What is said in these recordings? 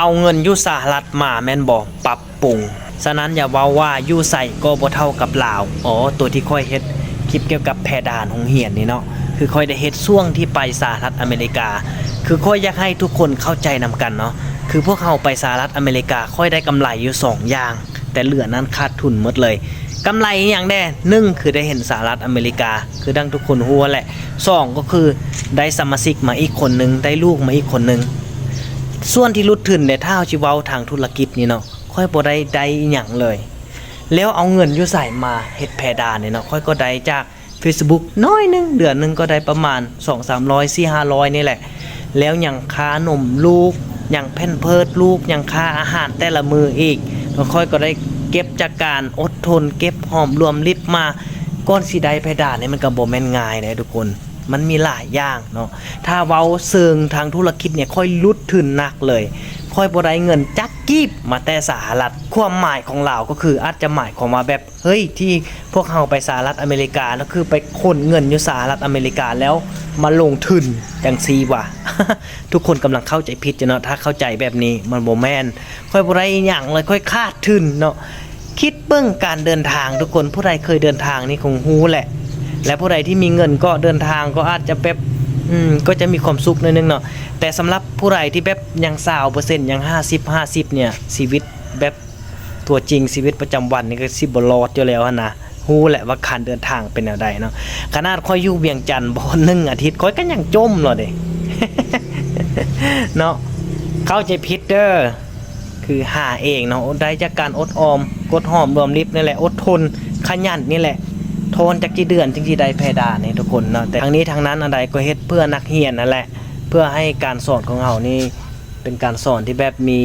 เอาเงินอยู่สหรัฐมาแม่นบ่ปรับปรุงฉะนั้นอย่าเว้าว่าอยู่ใส่ก็บ่เท่ากับลาวตัวที่ค่อยเฮ็ดคลิปเกี่ยวกับแพดานโรงเรียนนี่เนาะคือค่อยได้เฮ็ดช่วงที่ไปสหรัฐอเมริกาคือค่อยอยากให้ทุกคนเข้าใจนำกันเนาะคือพวกเราไปสหรัฐอเมริกาค่อยได้กำไรอยู่2อย่างแต่เหลือนั้นขาดทุนหมดเลยกำไรอย่างแน่1คือได้เห็นสหรัฐอเมริกาคือดังทุกคนฮู้แหละ2ก็คือได้สมาชิกมาอีกคนนึงได้ลูกมาอีกคนนึงส่วนที่ลุดทุนเนี่ยถ้าเอาสิเว้าทางธุรกิจนี่เนาะค่อยบ่ได้อีหยังเลยแล้วเอาเงินอยู่ใส่มาเฮ็ดแพดานเนี่ยเนาะค่อยก็ได้จาก Facebook น้อยนึงเดือนนึงก็ได้ประมาณ 2-300 4-500นี่แหละแล้วยังค่านมลูกยังแพมเพิร์สลูกยังค่าอาหารแต่ละมื้ออีกแล้วค่อยก็ได้เก็บจากการอดทนเก็บหอมรวมริบมาก้อนสิได้แพดานนี่มันก็บ่แม่นง่ายนะทุกคนมันมีหลายอย่างเนาะถ้าเว้าเชิงทางธุรกิจเนี่ยค่อยลุดทุนหนักเลยค่อยบ่ได้เงินจักกีบมาแต่สหรัฐความหมายของเราก็คืออาจจะหมายความว่าแบบเฮ้ยที่พวกเฮาไปสหรัฐอเมริกาแล้วคือไปค้นเงินอยู่สหรัฐอเมริกาแล้วมาลงทุนจังซี่ว่ะ ทุกคนกำลังเข้าใจผิดเนาะถ้าเข้าใจแบบนี้มันบ่แม่นค่อยบ่ได้หยังเลยค่อยคาดทุนเนาะคิดเบิ่งการเดินทางทุกคนผู้ใดเคยเดินทางนี่คงฮู้แหละและผู้ใดที่มีเงินก็เดินทางก็อาจจะแบบก็จะมีความสุขนิดนึงเนาะแต่สำหรับผู้ใดที่แบบยัง20%ยัง50เนี่ยชีวิตแบบตัวจริงชีวิตประจำวันนี่ก็สิบ่รอดอยู่แล้วนะฮู้แหละว่าการเดินทางเป็นแนวใดเนาะขนาดค่อยอยู่เวียงจันทน์บ่1อาทิตย์ค่อยก็ยังจมเนาะเด้ เนาะเข้าใจผิดเด้อคือหาเองเนาะได้จากการอดออมกดหอมรวมริบนี่แหละอดทนขยันนี่แหละทนจากกี่เดือนจึงสิได้แพดานนี่ทุกคนเนาะแต่ทางนี้ทางนั้นอะไรก็เฮ็ดเพื่อนักเรียนนั่นแหละเพื่อให้การสอนของเรานี่เป็นการสอนที่แบบมี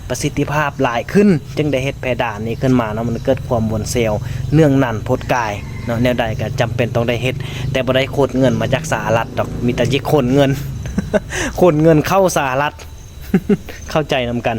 ประสิทธิภาพหลายขึ้นจึงได้เฮ็ดแพดานนี้ขึ้นมาเนาะมันเกิดความมวลเซลล์เนื่องนั่นพดกายเนาะแนวใดก็จำเป็นต้องได้เฮ็ดแต่บ่ได้โคตรเงินมาจากสหรัฐดอกมีแต่สิคนเงิน คนเงินเข้าสหรัฐ เข้าใจนำกัน